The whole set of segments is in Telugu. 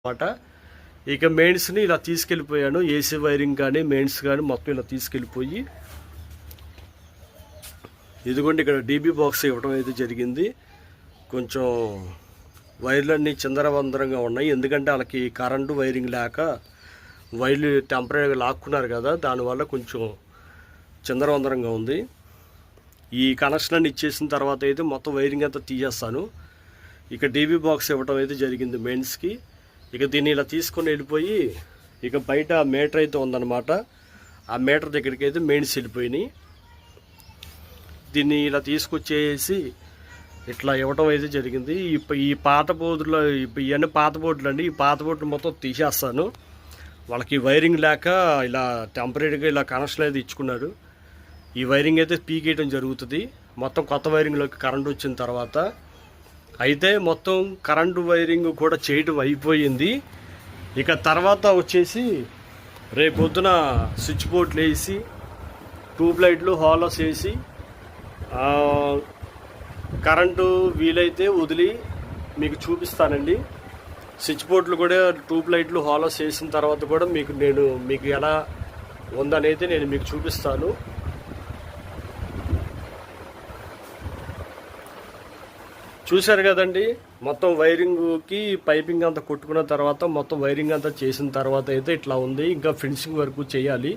అన్నమాట. ఇక మెయిన్స్ని ఇలా తీసుకెళ్ళిపోయాను. ఏసీ వైరింగ్ కానీ మెయిన్స్ కానీ మొత్తం ఇలా తీసుకెళ్ళిపోయి ఇదిగోండి ఇక్కడ డీబీ బాక్స్ ఇవ్వడం అయితే జరిగింది. కొంచెం వైర్లన్నీ చిందరవందరంగా ఉన్నాయి, ఎందుకంటే వాళ్ళకి కరెంటు వైరింగ్ లేక వైర్లు టెంపరీగా లాక్కున్నారు కదా, దానివల్ల కొంచెం చిందరవందరంగా ఉంది. ఈ కనెక్షన్ అన్ని ఇచ్చేసిన తర్వాత అయితే మొత్తం వైరింగ్ అంతా తీసేస్తాను. ఇక డీబీ బాక్స్ ఇవ్వడం అయితే జరిగింది మెయిన్స్కి. ఇక దీన్ని ఇలా తీసుకొని వెళ్ళిపోయి ఇక బయట మీటర్ అయితే ఉందన్నమాట, ఆ మీటర్ దగ్గరికి అయితే మెయిన్స్ వెళ్ళిపోయినాయి. దీన్ని ఇలా తీసుకొచ్చేసి ఇట్లా ఇవ్వటం అయితే జరిగింది. ఈ పాత బోర్డులో ఇవన్నీ పాత బోర్డులు అండి, ఈ పాత బోర్డులు మొత్తం తీసేస్తాను. వాళ్ళకి వైరింగ్ లేక ఇలా టెంపరీగా ఇలా కనెక్షన్ అయితే ఇచ్చుకున్నారు. ఈ వైరింగ్ అయితే పీకేయడం జరుగుతుంది మొత్తం కొత్త వైరింగ్లోకి కరెంట్ వచ్చిన తర్వాత. అయితే మొత్తం కరెంటు వైరింగ్ కూడా చేయటం అయిపోయింది. ఇక తర్వాత వచ్చేసి రేపు పొద్దున స్విచ్ బోర్డులు వేసి ట్యూబ్ లైట్లు హాలోస్ వేసి కరెంటు వీలైతే వదిలి మీకు చూపిస్తానండి. స్విచ్ బోర్డులు కూడా ట్యూబ్ లైట్లు హాలోస్ వేసిన తర్వాత కూడా మీకు ఎలా ఉందనైతే నేను మీకు చూపిస్తాను. చూశారు కదండి, మొత్తం వైరింగ్కి పైపింగ్ అంతా కొట్టుకున్న తర్వాత మొత్తం వైరింగ్ అంతా చేసిన తర్వాత అయితే ఇట్లా ఉంది. ఇంకా ఫినిషింగ్ వరకు చేయాలి.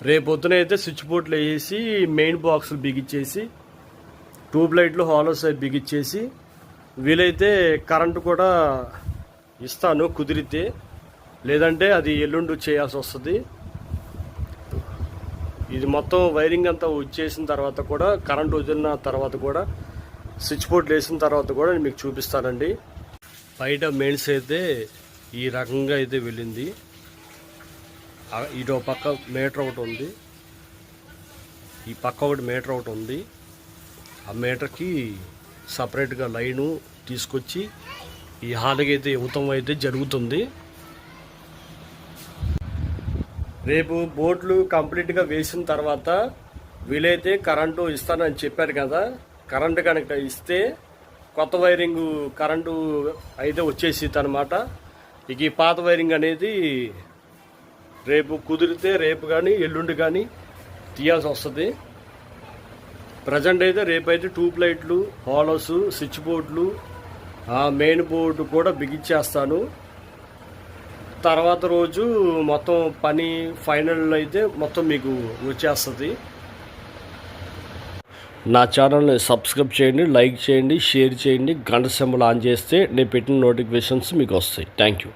రేపొద్దున అయితే స్విచ్ బోర్డులు వేసి మెయిన్ బాక్సులు బిగించేసి ట్యూబ్ లైట్లు హాలోస్ బిగించేసి వీలైతే కరెంటు కూడా ఇస్తాను కుదిరితే, లేదంటే అది ఎల్లుండి చేయాల్సి వస్తుంది. ఇది మొత్తం వైరింగ్ అంతా వచ్చేసిన తర్వాత కూడా కరెంటు వదిలిన తర్వాత కూడా స్విచ్ బోర్డులు వేసిన తర్వాత కూడా నేను మీకు చూపిస్తానండి. బయట మెయిన్స్ అయితే ఈ రకంగా అయితే వెళ్ళింది. ఇటు పక్క మీటర్ ఒకటి ఉంది, ఈ పక్క ఒకటి మీటర్ ఒకటి ఉంది. ఆ మీటర్కి సపరేట్గా లైను తీసుకొచ్చి ఈ హాల్కి అయితే ఇవ్వటం అయితే జరుగుతుంది. రేపు బోర్డులు కంప్లీట్గా వేసిన తర్వాత వీలైతే కరెంటు ఇస్తానని చెప్పారు కదా, కరెంటు కనుక ఇస్తే కొత్త వైరింగ్ కరెంటు అయితే వచ్చేసిద్ది అనమాట. ఇక ఈ పాత వైరింగ్ అనేది రేపు కుదిరితే రేపు కానీ ఎల్లుండి కానీ తీయాల్సి వస్తుంది. ప్రజెంట్ అయితే రేపైతే ట్యూబ్ లైట్లు హాలోస్ స్విచ్ బోర్డులు మెయిన్ బోర్డు కూడా బిగించేస్తాను. తర్వాత రోజు మొత్తం పని ఫైనల్ అయితే మొత్తం మీకు వచ్చేస్తుంది. నా ఛానల్ని సబ్స్క్రైబ్ చేయండి, లైక్ చేయండి, షేర్ చేయండి, గంట సింబల్ ఆన్ చేస్తే నేను పెట్టిన నోటిఫికేషన్స్ మీకు వస్తాయి. Thank you.